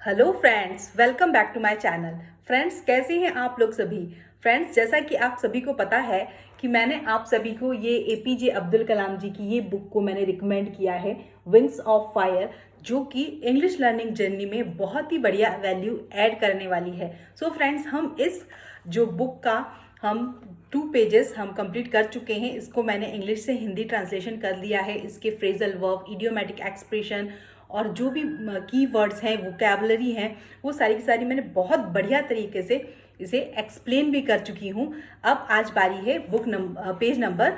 Hello friends, welcome back to my channel. Friends, कैसे हैं आप लोग सभी। फ्रेंड्स, जैसा कि आप सभी को पता है कि मैंने आप सभी को ये एपीजे अब्दुल कलाम जी की ये बुक को मैंने रिकमेंड किया है, विंग्स ऑफ फायर, जो कि इंग्लिश लर्निंग जर्नी में बहुत ही बढ़िया वैल्यू ऐड करने वाली है। सो फ्रेंड्स, हम इस जो बुक का हम 2 पेजेस हम कंप्लीट कर चुके हैं। इसको मैंने इंग्लिश से हिंदी ट्रांसलेशन कर लिया है। इसके फ्रेजल वर्ब, इडियोमेटिक एक्सप्रेशन और जो भी की वर्ड्स हैं, वोकैबलरी हैं, वो सारी की सारी मैंने बहुत बढ़िया तरीके से इसे एक्सप्लेन भी कर चुकी हूँ। अब आज बारी है पेज नंबर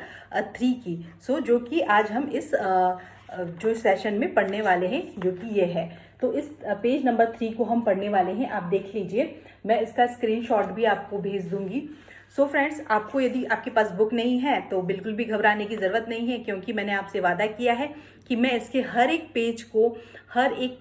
3 की। जो कि आज हम इस जो सेशन में पढ़ने वाले हैं, जो कि ये है। तो इस पेज नंबर 3 को हम पढ़ने वाले हैं। आप देख लीजिए, मैं इसका स्क्रीनशॉट भी आपको भेज दूंगी। फ्रेंड्स, आपको यदि आपके पास बुक नहीं है तो बिल्कुल भी घबराने की ज़रूरत नहीं है, क्योंकि मैंने आपसे वादा किया है कि मैं इसके हर एक पेज को, हर एक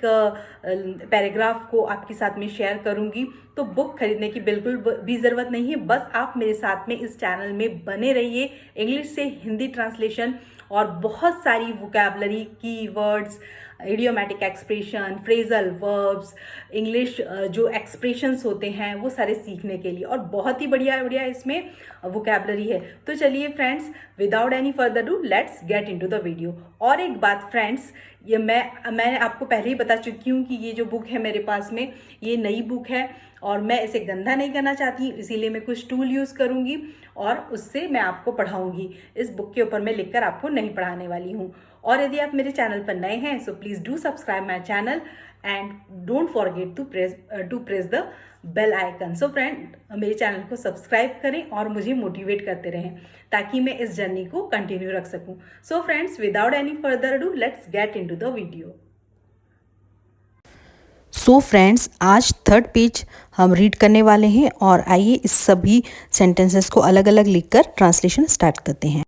पैराग्राफ को आपके साथ में शेयर करूंगी। तो बुक खरीदने की बिल्कुल भी ज़रूरत नहीं है। बस आप मेरे साथ में इस चैनल में बने रहिए। इंग्लिश से हिंदी ट्रांसलेशन और बहुत सारी वोकैबलरी, की words, idiomatic expression, phrasal verbs, English जो एक्सप्रेशंस होते हैं, वो सारे सीखने के लिए, और बहुत ही बढ़िया बढ़िया इसमें वोकैबलरी है। तो चलिए friends, without any further do, let's get into the video. और एक बात फ्रेंड्स, ये मैं आपको पहले ही बता चुकी हूँ कि ये जो बुक है मेरे पास में, ये नई बुक है और मैं इसे गंदा नहीं करना चाहती, इसीलिए मैं कुछ टूल यूज़ करूँगी और उससे मैं आपको पढ़ाऊँगी। इस बुक के ऊपर मैं लिखकर आपको नहीं पढ़ाने वाली हूँ। और यदि आप मेरे चैनल पर नए हैं, so please do subscribe my channel and don't forget to press the bell icon. So friend, मेरे चैनल को सब्सक्राइब करें और मुझे मोटिवेट करते रहें, ताकि मैं इस जर्नी को कंटिन्यू रख सकूं। So friends, without any further do, let's get into the video. Friends, आज 3rd पेज हम रीड करने वाले हैं और आइए इस सभी सेंटेंसेस को अलग अलग लिखकर ट्रांसलेशन स्टार्ट करते हैं।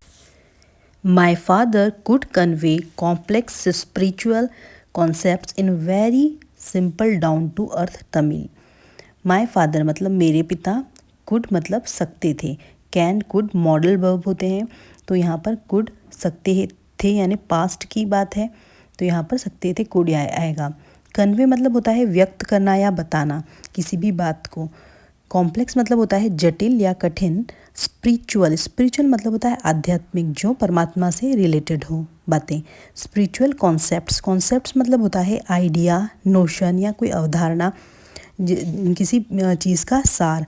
My father could convey complex spiritual concepts in very simple down to earth Tamil. My father मतलब मेरे पिता, कुड मतलब सकते थे, कैन कुड मॉडल वर्ब होते हैं, तो यहाँ पर कुड सकते थे यानी पास्ट की बात है, तो यहाँ पर सकते थे कुड आएगा। कन्वे मतलब होता है व्यक्त करना या बताना किसी भी बात को। कॉम्प्लेक्स मतलब होता है जटिल या कठिन। स्पिरिचुअल मतलब होता है आध्यात्मिक, जो परमात्मा से रिलेटेड हो बातें। स्पिरिचुअल कॉन्सेप्ट्स मतलब होता है आइडिया, नोशन या कोई अवधारणा, किसी चीज़ का सार।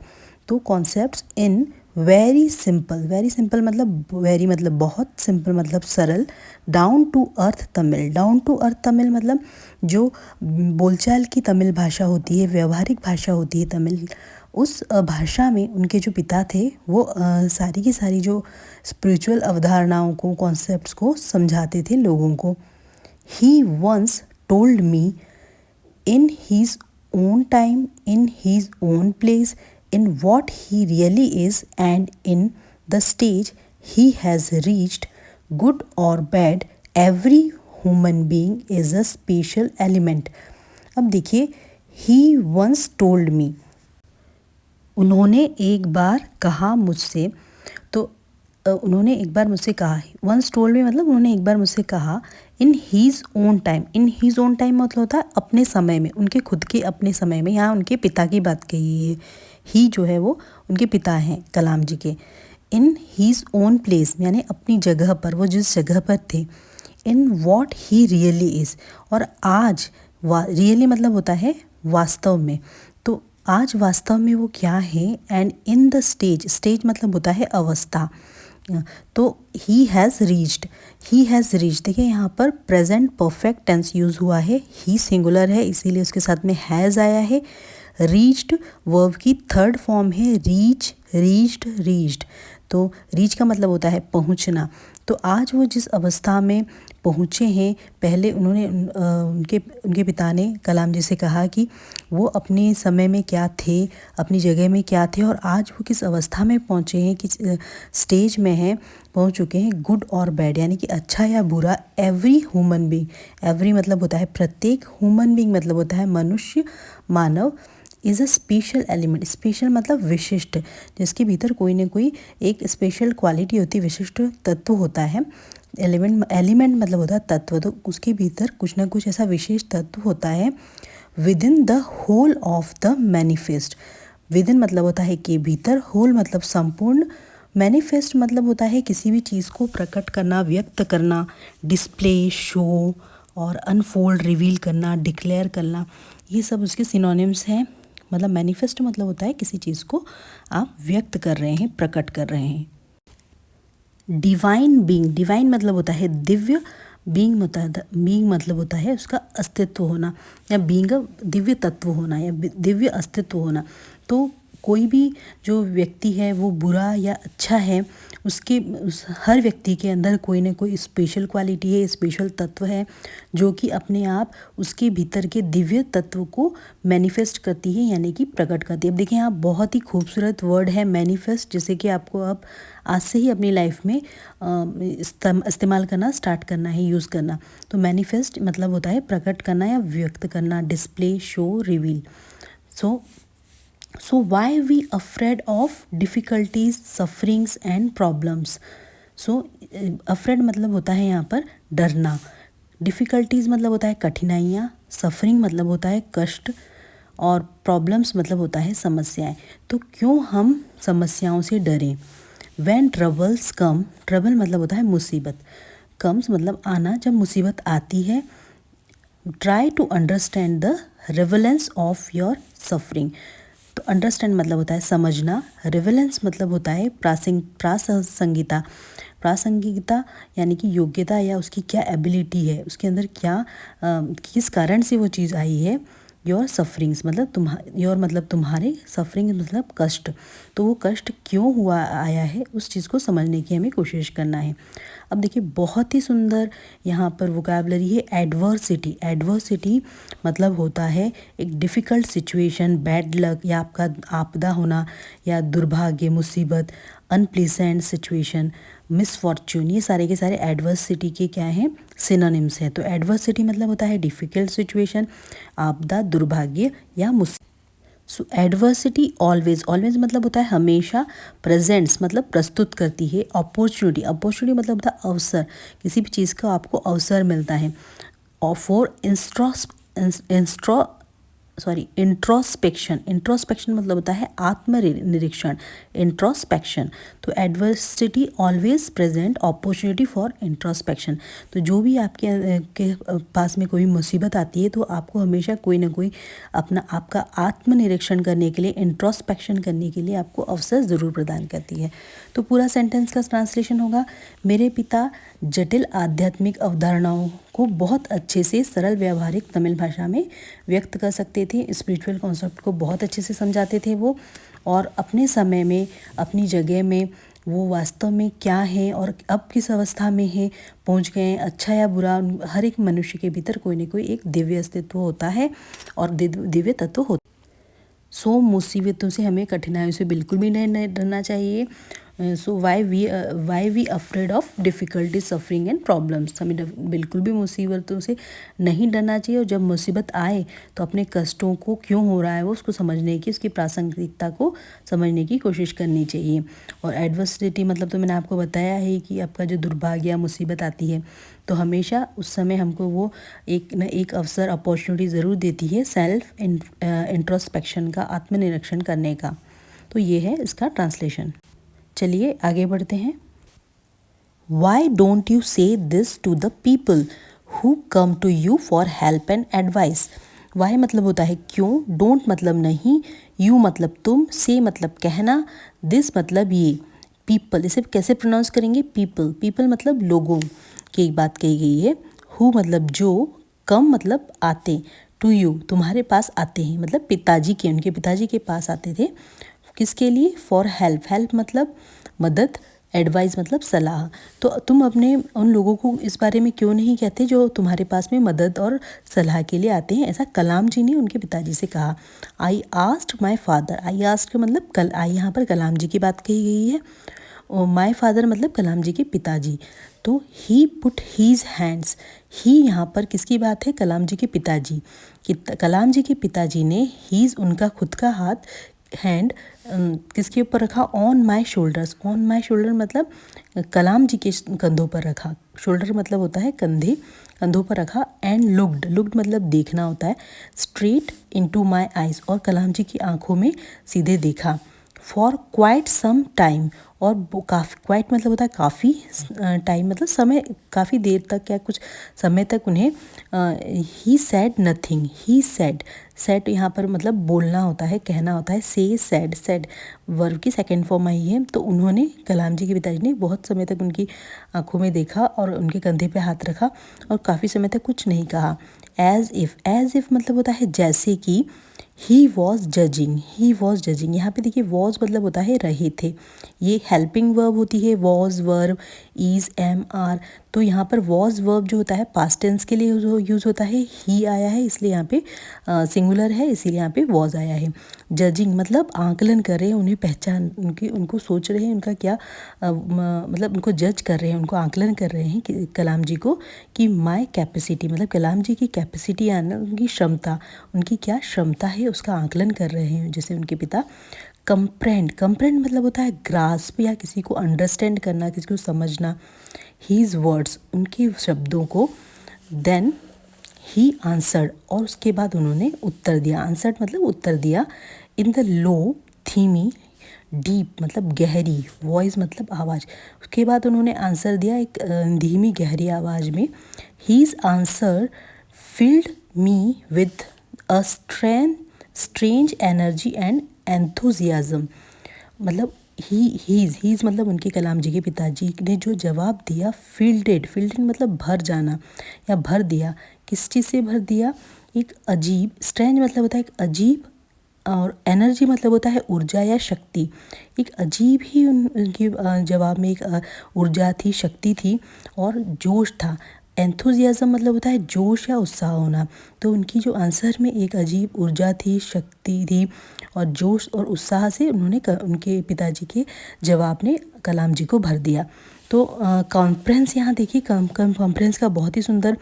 तो कॉन्सेप्ट्स इन वेरी सिंपल मतलब वेरी मतलब बहुत, सिंपल मतलब सरल, डाउन टू अर्थ तमिल मतलब जो बोलचाल की तमिल भाषा होती है, व्यवहारिक भाषा होती है तमिल, उस भाषा में उनके जो पिता थे वो सारी की सारी जो स्पिरिचुअल अवधारणाओं को, कॉन्सेप्ट्स को समझाते थे लोगों को। He once told me in his own time, in his own place, in what he really is, and in the stage he has reached, good or bad, every human being is a special element. अब देखिए, he once told me, उन्होंने एक बार कहा मुझसे, तो उन्होंने एक बार मुझसे कहा, वंस टोल्ड मी मतलब उन्होंने एक बार मुझसे कहा, इन हीज़ ओन टाइम मतलब होता है अपने समय में, उनके खुद के अपने समय में। यहाँ उनके पिता की बात कही है, ही जो है वो उनके पिता हैं कलाम जी के। इन हीज़ ओन प्लेस यानी अपनी जगह पर, वो जिस जगह पर थे। In what he really is, और आज रियली मतलब होता है वास्तव में, तो आज वास्तव में वो क्या है। एंड इन द स्टेज मतलब होता है अवस्था, तो ही हैज़ रीच्ड देखिए यहाँ पर प्रेजेंट परफेक्ट टेंस यूज़ हुआ है, ही सिंगुलर है इसीलिए उसके साथ में हैज़ आया है। रीच्ड वर्ब की 3rd फॉर्म है रीच्ड, तो रीच का मतलब होता है पहुँचना। तो आज वो जिस अवस्था में पहुँचे हैं, पहले उन्होंने उनके पिता ने कलाम जी से कहा कि वो अपने समय में क्या थे, अपनी जगह में क्या थे, और आज वो किस अवस्था में पहुँचे हैं, किस स्टेज में हैं, पहुँच चुके हैं। गुड और बैड यानी कि अच्छा या बुरा। एवरी ह्यूमन बीइंग, एवरी मतलब होता है प्रत्येक, ह्यूमन बीइंग मतलब होता है मनुष्य, मानव, is a special element, special मतलब विशिष्ट, जिसके भीतर कोई ना कोई एक स्पेशल क्वालिटी होती है, विशिष्ट तत्व होता है। एलिमेंट मतलब होता है तत्व, तो उसके भीतर कुछ ना कुछ ऐसा विशेष तत्व होता है। Within the whole of the manifest. Within मतलब होता है कि भीतर, होल मतलब संपूर्ण, मैनिफेस्ट मतलब होता है किसी भी चीज़ को प्रकट करना, व्यक्त करना, डिस्प्ले, शो और अनफोल्ड, रिवील करना, डिक्लेयर करना, ये सब उसके सिनोनिम्स हैं। मतलब मैनिफेस्ट मतलब होता है किसी चीज़ को आप व्यक्त कर रहे हैं, प्रकट कर रहे हैं। डिवाइन बीइंग, डिवाइन मतलब होता है दिव्य, बीइंग मतलब होता है उसका अस्तित्व होना, या बीइंग दिव्य तत्व होना, या दिव्य अस्तित्व होना। तो कोई भी जो व्यक्ति है वो बुरा या अच्छा है, हर व्यक्ति के अंदर कोई ना कोई स्पेशल क्वालिटी है, स्पेशल तत्व है जो कि अपने आप उसके भीतर के दिव्य तत्व को मैनिफेस्ट करती है, यानी कि प्रकट करती है। अब देखिए यहाँ बहुत ही खूबसूरत वर्ड है मैनिफेस्ट, जैसे कि आपको अब आज से ही अपनी लाइफ में इस्तेमाल करना स्टार्ट करना है, यूज़ करना। तो मैनिफेस्ट मतलब होता है प्रकट करना या व्यक्त करना, display, show, reveal. So why we afraid of difficulties, sufferings and problems? So afraid मतलब होता है यहाँ पर डरना, difficulties मतलब होता है कठिनाइयाँ, suffering मतलब होता है कष्ट, और problems मतलब होता है समस्याएं। तो क्यों हम समस्याओं से डरें? When troubles come, trouble मतलब होता है मुसीबत, comes मतलब आना, जब मुसीबत आती है, try to understand the relevance of your suffering। तो अंडरस्टैंड मतलब होता है समझना, रिवेलेंस मतलब होता है प्रासंगिकता, प्रासंगिकता यानी कि योग्यता या उसकी क्या एबिलिटी है, उसके अंदर क्या किस कारण से वो चीज़ आई है। योर सफरिंग्स मतलब मतलब तुम्हारे, सफरिंग मतलब कष्ट, तो वो कष्ट क्यों हुआ आया है उस चीज़ को समझने की हमें कोशिश करना है। अब देखिए बहुत ही सुंदर यहाँ पर वोकैबुलरी है एडवर्सिटी। एडवर्सिटी मतलब होता है एक डिफ़िकल्ट सिचुएशन, बैड लक या आपका आपदा होना, या दुर्भाग्य, मुसीबत, अनप्लीजेंट सिचुएशन, मिसफॉर्च्यून, ये सारे के सारे एडवर्सिटी के क्या हैं, सिनोनिम्स हैं। तो एडवर्सिटी मतलब होता है डिफ़िकल्ट सिचुएशन, आपदा, दुर्भाग्य या मुसीबत। सो एडवर्सिटी ऑलवेज, ऑलवेज मतलब होता है हमेशा, प्रेजेंट्स मतलब प्रस्तुत करती है, अपॉर्चुनिटी, अपॉर्चुनिटी मतलब होता है अवसर, किसी भी चीज़ का आपको अवसर मिलता है। और फॉर इंट्रोस्पेक्शन, इंट्रोस्पेक्शन मतलब होता है आत्मनिरीक्षण, इंट्रोस्पेक्शन। तो adversity always present opportunity for introspection. तो जो भी आपके पास में कोई मुसीबत आती है तो आपको हमेशा कोई ना कोई आपका आत्मनिरीक्षण करने के लिए, इंट्रोस्पेक्शन करने के लिए आपको अवसर ज़रूर प्रदान करती है। तो पूरा सेंटेंस का ट्रांसलेशन होगा, मेरे पिता जटिल आध्यात्मिक अवधारणाओं को बहुत अच्छे से सरल व्यावहारिक तमिल भाषा में व्यक्त कर सकते थे, स्पिरिचुअल कॉन्सेप्ट को बहुत अच्छे से समझाते थे वो, और अपने समय में, अपनी जगह में वो वास्तव में क्या है और अब किस अवस्था में है, पहुंच गए हैं, अच्छा या बुरा। हर एक मनुष्य के भीतर कोई ना कोई एक दिव्य अस्तित्व होता है और दिव्य तत्व होता है। सो मुसीबतों से हमें, कठिनाइयों से बिल्कुल भी नहीं डरना चाहिए। So why we afraid of difficulty, suffering and problems. हमें बिल्कुल भी मुसीबतों से नहीं डरना चाहिए, और जब मुसीबत आए तो अपने कष्टों को क्यों हो रहा है वो उसको समझने की, उसकी प्रासंगिकता को समझने की कोशिश करनी चाहिए। और एडवर्सिटी मतलब तो मैंने आपको बताया है कि आपका जो दुर्भाग्य या मुसीबत आती है तो हमेशा उस समय हमको वो एक न एक अवसर, अपॉर्चुनिटी ज़रूर देती है सेल्फ इंट्रोस्पेक्शन का, आत्मनिरीक्षण करने का। तो ये है इसका ट्रांसलेशन। चलिए आगे बढ़ते हैं। Why don't you say this to the people who come to you for help and advice. Why मतलब होता है क्यों, डोंट मतलब नहीं, यू मतलब तुम, से मतलब कहना, दिस मतलब ये, पीपल इसे कैसे प्रोनाउंस करेंगे, पीपल, पीपल मतलब लोगों की बात कही गई है, हु मतलब जो, कम मतलब आते, टू यू तुम्हारे पास आते हैं, मतलब पिताजी के, उनके पिताजी के पास आते थे, किसके लिए, फॉर हेल्प, हेल्प मतलब मदद, एडवाइस मतलब सलाह। तो तुम अपने उन लोगों को इस बारे में क्यों नहीं कहते जो तुम्हारे पास में मदद और सलाह के लिए आते हैं, ऐसा कलाम जी ने उनके पिताजी से कहा। I asked my father, I asked मतलब आई यहाँ पर कलाम जी की बात कही गई है, और माई फादर मतलब कलाम जी के पिताजी। तो ही पुट हीज हैंड्स, ही यहाँ पर किसकी बात है, कलाम जी के पिताजी। कलाम जी के पिताजी ने हीज उनका खुद का हाथ हैंड किसके ऊपर रखा, on my shoulders. On my shoulder मतलब कलाम जी के कंधों पर रखा, शोल्डर मतलब होता है कंधे, कंधों पर रखा। एंड लुक्ड, लुक्ड मतलब देखना होता है, स्ट्रेट इनटू माई आइज़, और कलाम जी की आंखों में सीधे देखा। फॉर क्वाइट सम टाइम, और काफ़ी, क्वाइट मतलब होता है काफ़ी, टाइम मतलब समय, काफ़ी देर तक या कुछ समय तक उन्हें, ही सैड नथिंग, ही सैड, सैड यहाँ पर मतलब बोलना होता है, कहना होता है, से सैड, सैड वर्ब की सेकेंड फॉर्म आई है। तो उन्होंने, कलाम जी के पिताजी ने बहुत समय तक उनकी आंखों में देखा और उनके कंधे पे हाथ रखा और काफ़ी समय तक कुछ नहीं कहा। एज इफ़ मतलब होता है जैसे कि, he was judging, he was judging, यहाँ पे देखिए वॉज मतलब होता है रहे थे, ये हेल्पिंग वर्ब होती है, was verb, is, am, are. तो यहाँ पर वॉज वर्ब जो होता है पास्ट टेंस के लिए यूज़ होता है, ही आया है इसलिए यहाँ पे सिंगुलर है, इसीलिए यहाँ पे वॉज आया है। जजिंग मतलब आंकलन कर रहे हैं, उन्हें पहचान, उनको सोच रहे हैं उनका क्या, मतलब उनको जज कर रहे हैं, उनको आंकलन कर रहे हैं कि कलाम जी को, कि माय कैपेसिटी मतलब कलाम जी की कैपेसिटी यानी उनकी क्षमता, उनकी क्या क्षमता है उसका आंकलन कर रहे हैं जैसे उनके पिता। कंप्रेंड, कंप्रेंड मतलब होता है ग्रास्प या किसी को अंडरस्टैंड करना, किसी को समझना। हीज वर्ड्स, उनके शब्दों को। देन ही आंसर्ड, और उसके बाद उन्होंने उत्तर दिया, आंसर्ड मतलब उत्तर दिया। In the low Thimi deep मतलब गहरी, वॉइस मतलब आवाज़, उसके बाद उन्होंने आंसर दिया एक धीमी गहरी आवाज़ में। His answer filled me with a strange energy and enthusiasm, मतलब हीज मतलब उनके कलाम जी के पिताजी ने जो जवाब दिया, फील्डेड मतलब भर जाना या भर दिया, किस चीज़ से भर दिया, एक अजीब, स्ट्रेंज मतलब होता है एक अजीब, और एनर्जी मतलब होता है ऊर्जा या शक्ति, एक अजीब ही उनके जवाब में एक ऊर्जा थी, शक्ति थी और जोश था। एंथुजियाज्म मतलब होता है जोश या उत्साह होना, तो उनकी जो आंसर में एक अजीब ऊर्जा थी, शक्ति थी और जोश और उत्साह से उन्होंने उनके पिताजी के जवाब ने कलाम जी को भर दिया। तो कॉन्फ्रेंस यहाँ देखिए, कॉन्फ्रेंस का बहुत ही सुंदर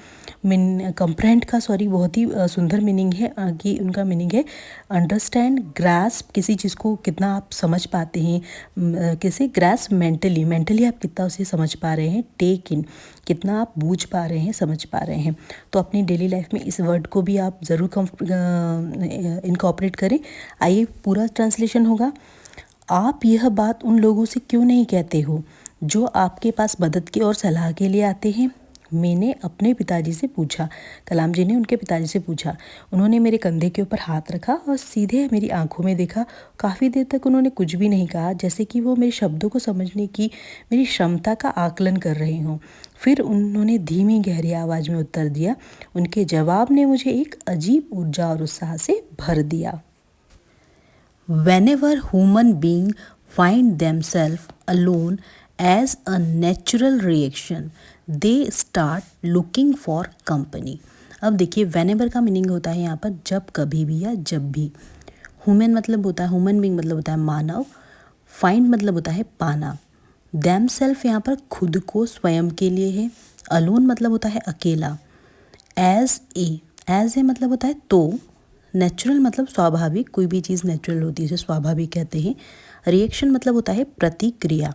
कंप्रेंट का बहुत ही सुंदर मीनिंग है कि उनका मीनिंग है अंडरस्टैंड, ग्रास्प, किसी चीज़ को कितना आप समझ पाते हैं, कैसे ग्रास्प मेंटली आप कितना उसे समझ पा रहे हैं, टेक इन कितना आप बूझ पा रहे हैं, समझ पा रहे हैं। तो अपनी डेली लाइफ में इस वर्ड को भी आप ज़रूर इनकॉर्पोरेट करें। आइए पूरा ट्रांसलेशन होगा। आप यह बात उन लोगों से क्यों नहीं कहते हो जो आपके पास मदद की और सलाह के लिए आते हैं? मैंने अपने पिताजी से पूछा, कलाम जी ने उनके पिताजी से पूछा। उन्होंने मेरे कंधे के ऊपर हाथ रखा और सीधे मेरी आंखों में देखा। काफ़ी देर तक उन्होंने कुछ भी नहीं कहा, जैसे कि वो मेरे शब्दों को समझने की मेरी क्षमता का आकलन कर रहे हों। फिर उन्होंने धीमी गहरी आवाज़ में उत्तर दिया। उनके जवाब ने मुझे एक अजीब ऊर्जा और उत्साह से भर दिया। Whenever human beings find themselves alone as a natural reaction, they start looking for company. अब देखिए whenever का मीनिंग होता है यहाँ पर जब, कभी भी या जब भी। ह्यूमन मतलब होता है, ह्यूमन बीइंग मतलब होता है मानव, फाइंड मतलब होता है पाना, दैम सेल्फ यहाँ पर खुद को, स्वयं के लिए है, अलोन मतलब होता है अकेला, एज ए मतलब होता है तो, नेचुरल मतलब स्वाभाविक, कोई भी चीज़ नेचुरल होती है उसे स्वाभाविक कहते हैं। रिएक्शन मतलब होता है प्रतिक्रिया।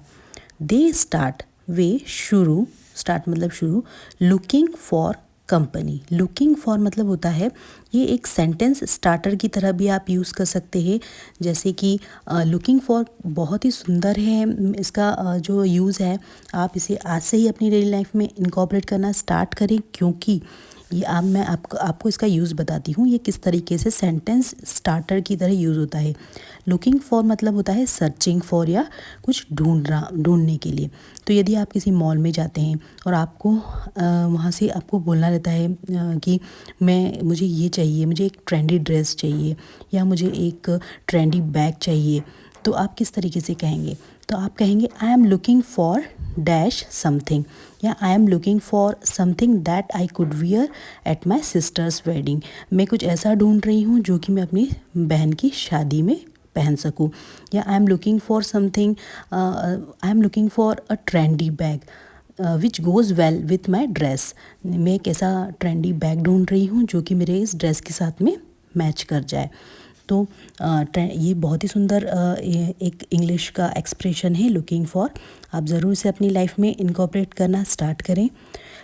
दे स्टार्ट वे शुरू, स्टार्ट मतलब शुरू, looking for company, looking for मतलब होता है, ये एक सेंटेंस स्टार्टर की तरह भी आप यूज़ कर सकते हैं। जैसे कि लुकिंग फॉर बहुत ही सुंदर है, इसका जो यूज़ है आप इसे आज से ही अपनी डेली लाइफ में इनकॉर्पोरेट करना स्टार्ट करें, क्योंकि ये मैं आपको इसका यूज़ बताती हूँ ये किस तरीके से सेंटेंस स्टार्टर की तरह यूज़ होता है। लुकिंग फॉर मतलब होता है सर्चिंग फॉर या कुछ ढूंढने के लिए। तो यदि आप किसी मॉल में जाते हैं और आपको वहाँ से आपको बोलना रहता है कि मुझे ये चाहिए, मुझे एक ट्रेंडी ड्रेस चाहिए या मुझे एक ट्रेंडी बैग चाहिए, तो आप किस तरीके से कहेंगे? तो आप कहेंगे I am looking for dash something, या I am looking for something that I could wear at my sister's wedding. मैं कुछ ऐसा ढूंढ रही हूँ जो कि मैं अपनी बहन की शादी में पहन सकूँ। या I am looking for something, I am looking for a trendy bag which goes well with my dress. मैं एक ऐसा ट्रेंडी बैग ढूंढ रही हूँ जो कि मेरे इस ड्रेस के साथ में मैच कर जाए। तो ये बहुत ही सुंदर एक इंग्लिश का एक्सप्रेशन है लुकिंग फॉर। आप ज़रूर इसे अपनी लाइफ में इनकॉर्पोरेट करना स्टार्ट करें।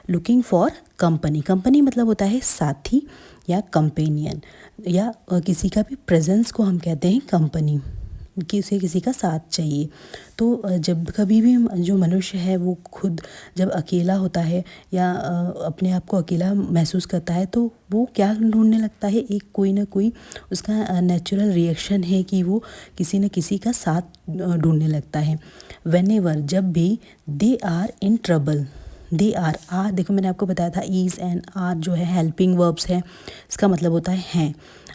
लुकिंग फॉर कंपनी, कंपनी मतलब होता है साथी या कंपेनियन, या किसी का भी प्रेजेंस को हम कहते हैं कंपनी, कि उसे किसी का साथ चाहिए। तो जब कभी भी जो मनुष्य है वो खुद जब अकेला होता है या अपने आप को अकेला महसूस करता है तो वो क्या ढूंढने लगता है, एक कोई ना कोई उसका नेचुरल रिएक्शन है कि वो किसी न किसी का साथ ढूंढने लगता है। व्हेनेवर, जब भी, they are in trouble, they are देखो मैंने आपको बताया था ईज एंड आर जो है हेल्पिंग वर्ब्स है, इसका मतलब होता है हैं।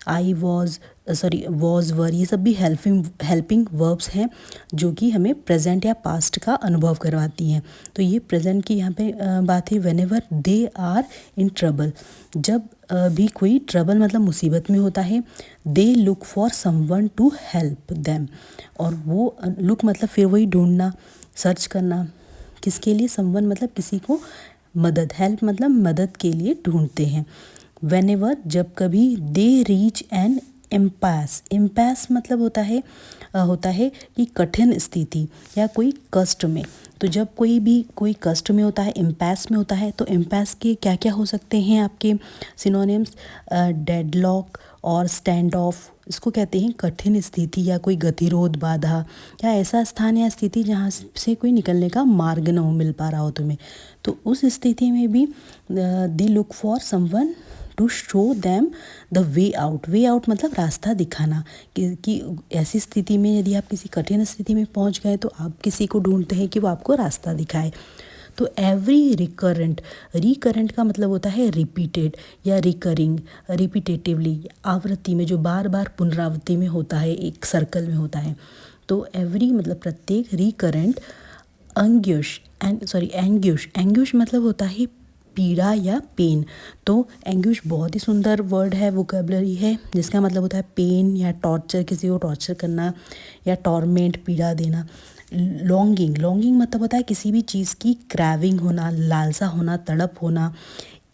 आई वॉज वर, ये सब भी हेल्पिंग वर्ब्स हैं जो कि हमें प्रेजेंट या पास्ट का अनुभव करवाती हैं। तो ये प्रेजेंट की यहाँ पे बात है। Whenever they are in trouble, जब भी कोई ट्रबल मतलब मुसीबत में होता है, they look for someone to help them, और वो लुक मतलब फिर वही ढूंढना, सर्च करना, किसके लिए, समवन मतलब किसी को मदद, हेल्प मतलब मदद के लिए ढूंढते हैं। व्हेनेवर, जब कभी, they reach an impasse, impasse मतलब होता है कि कठिन स्थिति या कोई कष्ट में। तो जब कोई कष्ट में होता है, इम्पास में होता है, तो इम्पास के क्या क्या हो सकते हैं आपके सिनोनिम्स, डेडलॉक और स्टैंड ऑफ, इसको कहते हैं कठिन स्थिति या कोई गतिरोध, बाधा, या ऐसा स्थान या स्थिति जहाँ से कोई निकलने का मार्ग न हो मिल पा रहा हो तुम्हें। तो उस स्थिति में भी they look for someone to show them the way out, way out मतलब रास्ता दिखाना, कि ऐसी स्थिति में यदि आप किसी कठिन स्थिति में पहुंच गए तो आप किसी को ढूंढते हैं कि वो आपको रास्ता दिखाए। तो एवरी रिकरेंट का मतलब होता है रिपीटेड या रिकरिंग, रिपीटेटिवली, आवृत्ति में, जो बार बार पुनरावृत्ति में होता है, एक सर्कल में होता है। तो एवरी मतलब प्रत्येक, रिकरेंट, एंग्यूश मतलब होता है पीड़ा या पेन। तो एंग्यूश बहुत ही सुंदर वर्ड है, वोकैबुलरी है, जिसका मतलब होता है पेन या टॉर्चर, किसी को टॉर्चर करना या टॉर्मेंट, पीड़ा देना। लॉन्गिंग मतलब होता है किसी भी चीज़ की क्राविंग होना, लालसा होना, तड़प होना।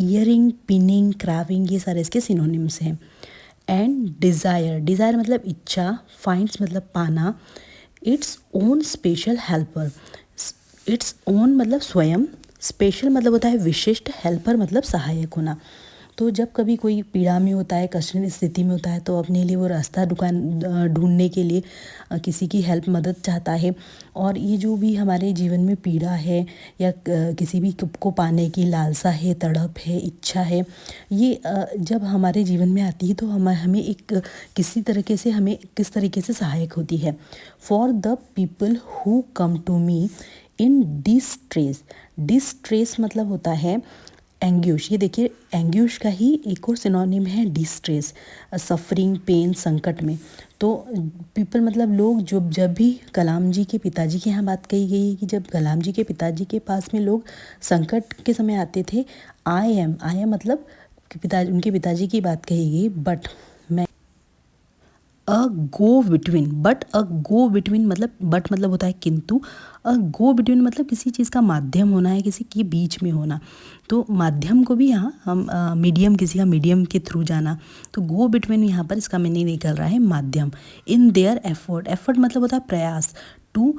ईयरिंग, पिनिंग, क्राविंग, ये सारे इसके सिनोनिम्स हैं। एंड डिज़ायर मतलब इच्छा, फाइंड्स मतलब पाना, its own special helper, its own मतलब स्वयं, स्पेशल मतलब होता है विशिष्ट, हेल्पर मतलब सहायक होना। तो जब कभी कोई पीड़ा में होता है, कठिन स्थिति में होता है, तो अपने लिए वो रास्ता ढूंढने के लिए किसी की हेल्प, मदद चाहता है। और ये जो भी हमारे जीवन में पीड़ा है या किसी भी को पाने की लालसा है, तड़प है, इच्छा है, ये जब हमारे जीवन में आती है तो हमें एक किसी तरीके से, हमें किस तरीके से सहायक होती है। For the people who come to me in distress मतलब होता है एंग्यूश। ये देखिए एंग्यूश का ही एक और सिनोनिम है डिस्ट्रेस, सफरिंग, पेन, संकट में। तो पीपल मतलब लोग, जो जब भी कलाम जी के पिताजी की यहाँ बात कही गई है कि जब कलाम जी के पिताजी के पास में लोग संकट के समय आते थे, आई एम मतलब उनके पिताजी की बात कही गई। बट अ गो बिटवीन मतलब, बट मतलब होता है किंतु, अ गो बिटवीन मतलब किसी चीज़ का माध्यम होना है, किसी के बीच में होना। तो माध्यम को भी यहाँ हम मीडियम, किसी का मीडियम के थ्रू जाना। तो गो बिटवीन यहाँ पर इसका मीनिंग निकल रहा है माध्यम। इन देयर एफर्ट मतलब होता है प्रयास। टू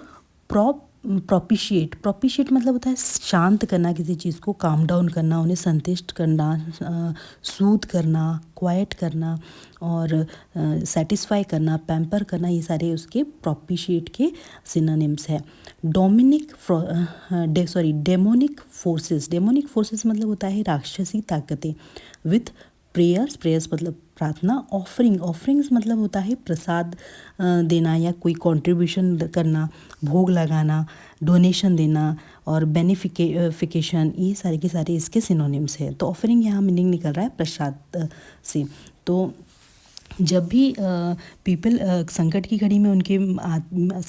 प्रोपिशिएट मतलब होता है शांत करना किसी चीज़ को, काम डाउन करना, उन्हें संतुष्ट करना, सूद करना, क्वाइट करना, और सेटिस्फाई करना, पैम्पर करना, ये सारे उसके प्रोपिशिएट के सिनोनिम्स है। डेमोनिक फोर्सेस मतलब होता है राक्षसी ताकतें। विथ प्रेयर्स मतलब प्रार्थना। ऑफरिंग्स मतलब होता है प्रसाद देना या कोई कंट्रीब्यूशन करना, भोग लगाना, डोनेशन देना, और बेनिफिकेशन, ये सारे के सारे इसके सिनोनिम्स है। तो ऑफरिंग यहाँ मीनिंग निकल रहा है प्रसाद से। तो जब भी पीपल संकट की घड़ी में उनके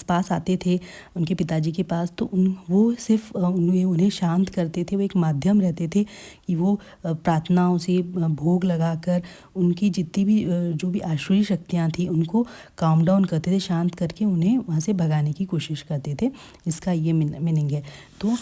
पास आते थे, उनके पिताजी के पास, तो वो सिर्फ उन्हें शांत करते थे। वो एक माध्यम रहते थे कि वो प्रार्थनाओं से, भोग लगाकर उनकी जितनी भी जो भी आसुरी शक्तियाँ थी उनको काम डाउन करते थे, शांत करके उन्हें वहाँ से भगाने की कोशिश करते थे। इसका ये मीनिंग है। तो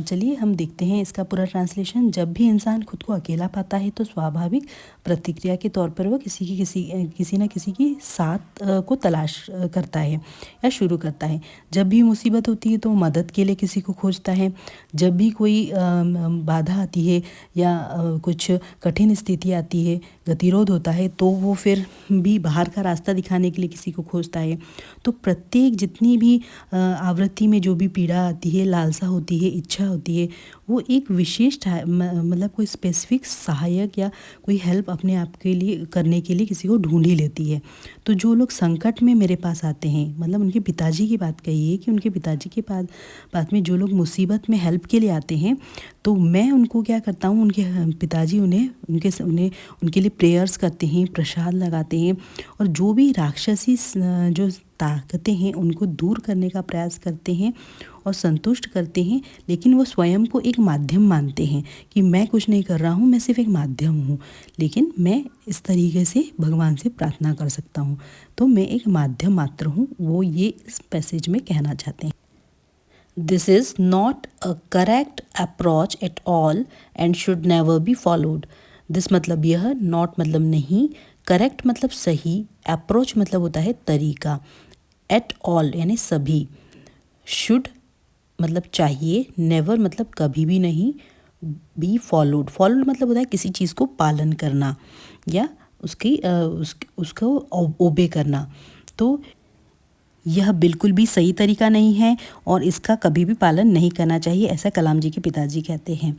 चलिए हम देखते हैं इसका पूरा ट्रांसलेशन। जब भी इंसान खुद को अकेला पाता है तो स्वाभाविक प्रतिक्रिया के तौर पर वो किसी किसी न किसी की साथ को तलाश करता है या शुरू करता है। जब भी मुसीबत होती है तो मदद के लिए किसी को खोजता है। जब भी कोई बाधा आती है या कुछ कठिन स्थिति आती है, गतिरोध होता है, तो वो फिर भी बाहर का रास्ता दिखाने के लिए किसी को खोजता है। तो प्रत्येक जितनी भी आवृत्ति में जो भी पीड़ा आती है, लालसा होती है, इच्छा होती है, वो एक विशेष मतलब कोई स्पेसिफिक सहायक या कोई हेल्प अपने आप के लिए करने के लिए किसी को ढूंढ ही लेती है। तो जो लोग संकट में मेरे पास आते हैं, मतलब उनके पिताजी की बात कही है कि उनके पिताजी के पास में जो लोग मुसीबत में हेल्प के लिए आते हैं, तो मैं उनको क्या करता हूँ, उनके पिताजी उन्हें उनके लिए प्रेयर्स करते हैं, प्रसाद लगाते हैं और जो भी राक्षसी जो ताकतें हैं उनको दूर करने का प्रयास करते हैं और संतुष्ट करते हैं। लेकिन वो स्वयं को एक माध्यम मानते हैं कि मैं कुछ नहीं कर रहा हूँ, मैं सिर्फ एक माध्यम हूँ, लेकिन मैं इस तरीके से भगवान से प्रार्थना कर सकता हूँ। तो मैं एक माध्यम मात्र हूँ, वो ये इस पैसेज में कहना चाहते हैं। This is not a correct approach at all and should never be followed. This मतलब यह, नॉट मतलब नहीं, करेक्ट मतलब सही, अप्रोच मतलब होता है तरीका, एट ऑल यानी सभी, शुड मतलब चाहिए, नेवर मतलब कभी भी नहीं, बी फॉलोड मतलब होता है किसी चीज़ को पालन करना या उसको ओबे करना। तो यह बिल्कुल भी सही तरीका नहीं है और इसका कभी भी पालन नहीं करना चाहिए, ऐसा कलाम जी के पिताजी कहते हैं।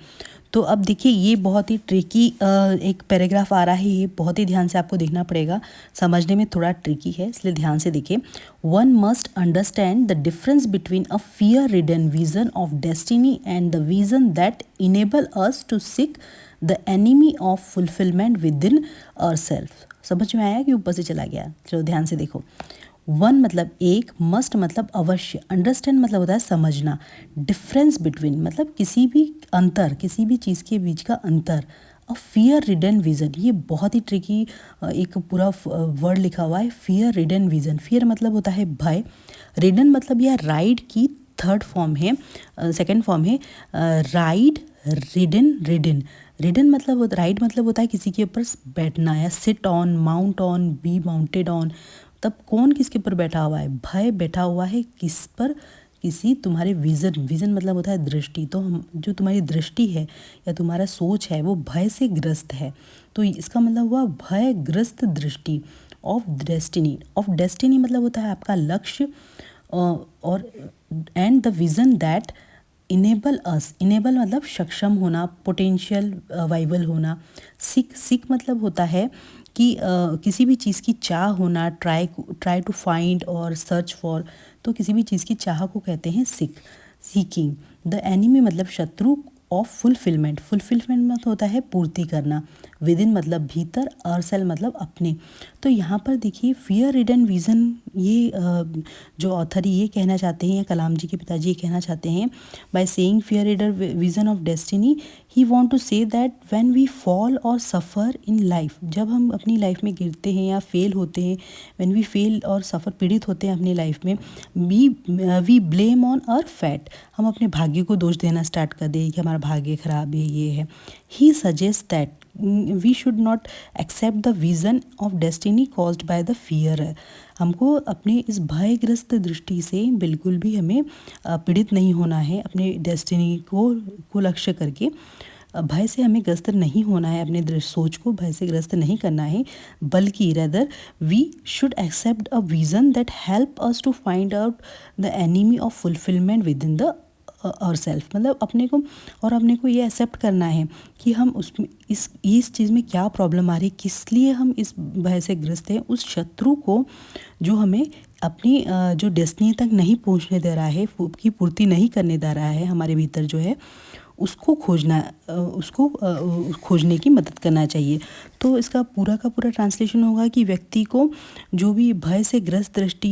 तो अब देखिए, ये बहुत ही ट्रिकी एक पैराग्राफ आ रहा है, ये बहुत ही ध्यान से आपको देखना पड़ेगा, समझने में थोड़ा ट्रिकी है, इसलिए ध्यान से देखिए। One must understand the difference between a fear ridden vision of destiny and the vision that enable us to seek the enemy of fulfilment within ourself. समझ में आया कि ऊपर से चला गया? चलो ध्यान से देखो। वन मतलब एक, मस्ट मतलब अवश्य, अंडरस्टैंड मतलब होता है समझना, डिफरेंस बिटवीन मतलब किसी भी अंतर, किसी भी चीज़ के बीच का अंतर, अ फियर रिडन विजन, ये बहुत ही ट्रिकी एक पूरा वर्ड लिखा हुआ है, फियर रिडन विजन। फियर मतलब होता है भय, रिडन मतलब यह राइड की थर्ड फॉर्म है, सेकंड फॉर्म है, राइड, रिडन। रिडन मतलब राइड मतलब होता है किसी के ऊपर बैठना या sit on, mount on, be mounted on. तब कौन किसके ऊपर बैठा हुआ है? भय बैठा हुआ है किस पर? किसी तुम्हारे विज़न मतलब होता है दृष्टि। तो हम जो तुम्हारी दृष्टि है या तुम्हारा सोच है वो भय से ग्रस्त है, तो इसका मतलब हुआ भयग्रस्त दृष्टि। ऑफ डेस्टिनी मतलब होता है आपका लक्ष्य, और and the vision that enable us, enable मतलब सक्षम होना, पोटेंशियल वाइबल होना। सीक मतलब होता है कि किसी भी चीज़ की चाह होना, ट्राई टू फाइंड और सर्च फॉर, तो किसी भी चीज़ की चाह को कहते हैं सीकिंग। द एनिमी मतलब शत्रु, ऑफ फुलफिलमेंट मतलब होता है पूर्ति करना, विद इन मतलब भीतर, आवरसेल्फ मतलब अपने। तो यहाँ पर देखिए, फियर रिडन विज़न, ये जो ऑथर ये कहना चाहते हैं, या कलाम जी के पिताजी ये कहना चाहते हैं, by saying fear ridden vision of destiny, he want to say that when we fall और सफ़र इन लाइफ, जब हम अपनी लाइफ में गिरते हैं या फेल होते हैं, व्हेन वी फेल और सफ़र, पीड़ित होते हैं अपनी लाइफ में, we blame on our fate, हम अपने भाग्य को दोष देना स्टार्ट कर दें कि हमारा भाग्य खराब है, ये है। He suggest that we should not accept the vision of destiny caused by the fear. हमको अपने इस भयग्रस्त दृष्टि से बिल्कुल भी हमें पीड़ित नहीं होना है, अपने डेस्टिनी को लक्ष्य करके भय से हमें ग्रस्त नहीं होना है, अपने सोच को भय से ग्रस्त नहीं करना है, बल्कि rather we should accept a vision that help us to find out the enemy of fulfilment within the ourself. मतलब अपने को ये एक्सेप्ट करना है कि हम उसमें इस चीज़ में क्या प्रॉब्लम आ रही है, किस लिए हम इस भय से ग्रस्त हैं, उस शत्रु को जो हमें अपनी जो डेस्टिनी तक नहीं पहुंचने दे रहा है, की पूर्ति नहीं करने दे रहा है हमारे भीतर जो है, उसको खोजने की मदद करना चाहिए। तो इसका पूरा का पूरा ट्रांसलेशन होगा कि व्यक्ति को जो भी भय से ग्रस्त दृष्टि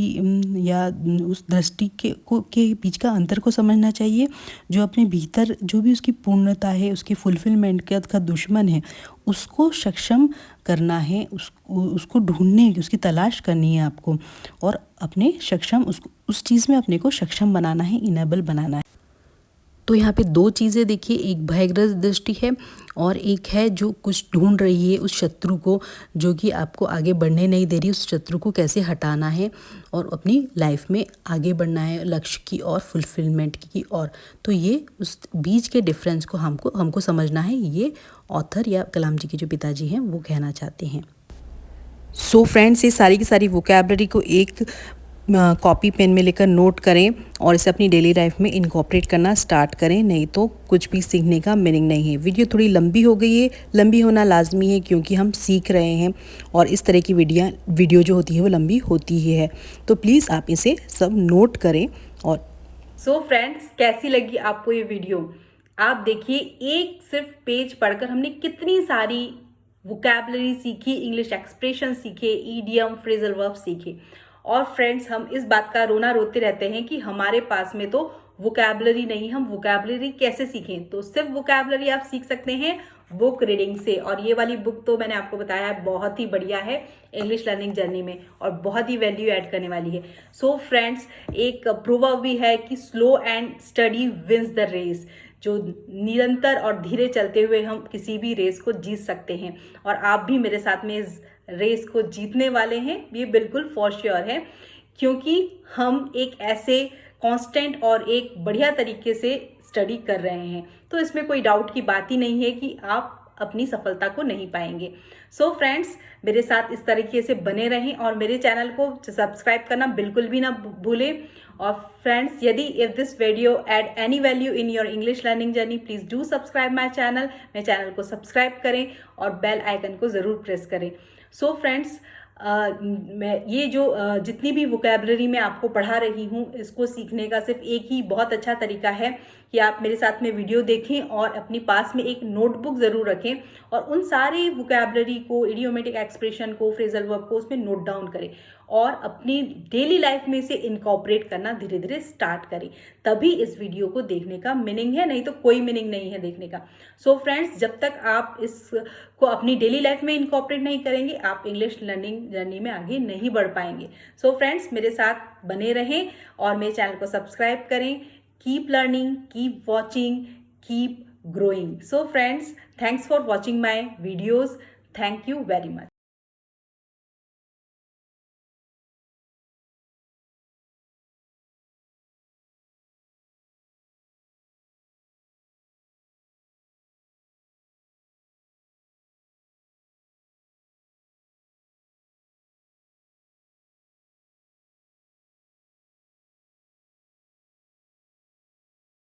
या उस दृष्टि के बीच का अंतर को समझना चाहिए, जो अपने भीतर जो भी उसकी पूर्णता है, उसके फुलफिलमेंट का दुश्मन है, उसको सक्षम करना है, उसको ढूंढने, उसकी तलाश करनी है आपको, और अपने उस चीज़ में अपने को सक्षम बनाना है, इनेबल बनाना है। तो यहाँ पे दो चीज़ें देखिए, एक भयग्रस्त दृष्टि है और एक है जो कुछ ढूंढ रही है उस शत्रु को, जो कि आपको आगे बढ़ने नहीं दे रही। उस शत्रु को कैसे हटाना है और अपनी लाइफ में आगे बढ़ना है लक्ष्य की और फुलफिलमेंट की ओर। तो ये उस बीच के डिफरेंस को हमको समझना है, ये ऑथर या कलाम जी के जो पिताजी हैं वो कहना चाहते हैं। सो फ्रेंड्स, ये सारी की सारी वोकैबलरी को एक कॉपी पेन में लेकर नोट करें और इसे अपनी डेली लाइफ में इनकॉर्पोरेट करना स्टार्ट करें, नहीं तो कुछ भी सीखने का मीनिंग नहीं है। वीडियो थोड़ी लंबी हो गई है, लंबी होना लाजमी है क्योंकि हम सीख रहे हैं और इस तरह की वीडियो जो होती है वो लंबी होती ही है। तो प्लीज़ आप इसे सब नोट करें। और सो फ्रेंड्स, कैसी लगी आपको ये वीडियो? आप देखिए, एक सिर्फ पेज पढ़कर हमने कितनी सारी वोकैबलरी सीखी, इंग्लिश एक्सप्रेशन सीखे, ईडियम, फ्रेजल वर्ब सीखे। और फ्रेंड्स, हम इस बात का रोना रोते रहते हैं कि हमारे पास में तो वोकैबलरी नहीं, हम वोकैबलरी कैसे सीखें? तो सिर्फ वोकैबलरी आप सीख सकते हैं बुक रीडिंग से। और ये वाली बुक तो मैंने आपको बताया है बहुत ही बढ़िया है इंग्लिश लर्निंग जर्नी में और बहुत ही वैल्यू ऐड करने वाली है। सो फ्रेंड्स, एक प्रोवर्ब भी है कि slow and steady wins the race. जो निरंतर और धीरे चलते हुए हम किसी भी रेस को जीत सकते हैं, और आप भी मेरे साथ में इस रेस को जीतने वाले हैं, ये बिल्कुल फॉर श्योर है, क्योंकि हम एक ऐसे कांस्टेंट और एक बढ़िया तरीके से स्टडी कर रहे हैं। तो इसमें कोई डाउट की बात ही नहीं है कि आप अपनी सफलता को नहीं पाएंगे। सो फ्रेंड्स, मेरे साथ इस तरीके से बने रहें और मेरे चैनल को सब्सक्राइब करना बिल्कुल भी ना भूलें। और फ्रेंड्स, यदि if this video add any value in your English learning journey, please do subscribe my channel. मेरे चैनल को सब्सक्राइब करें और बेल आइकन को ज़रूर प्रेस करें। सो फ्रेंड्स, मैं ये जो जितनी भी वोकैबलरी मैं आपको पढ़ा रही हूँ, इसको सीखने का सिर्फ एक ही बहुत अच्छा तरीका है कि आप मेरे साथ में वीडियो देखें और अपनी पास में एक नोटबुक ज़रूर रखें और उन सारे वोकैबलरी को, इडियोमेटिक एक्सप्रेशन को, फ्रेजल वर्ब को उसमें नोट डाउन करें और अपनी डेली लाइफ में इसे इनकॉर्पोरेट करना धीरे धीरे स्टार्ट करें। तभी इस वीडियो को देखने का मीनिंग है, नहीं तो कोई मीनिंग नहीं है देखने का। सो फ्रेंड्स, जब तक आप इसको अपनी डेली लाइफ में इनकॉर्पोरेट नहीं करेंगे, आप इंग्लिश लर्निंग जर्नी में आगे नहीं बढ़ पाएंगे। सो फ्रेंड्स, मेरे साथ बने रहें और मेरे चैनल को सब्सक्राइब करें। Keep learning, keep watching, keep growing. So friends, thanks for watching my videos. Thank you very much.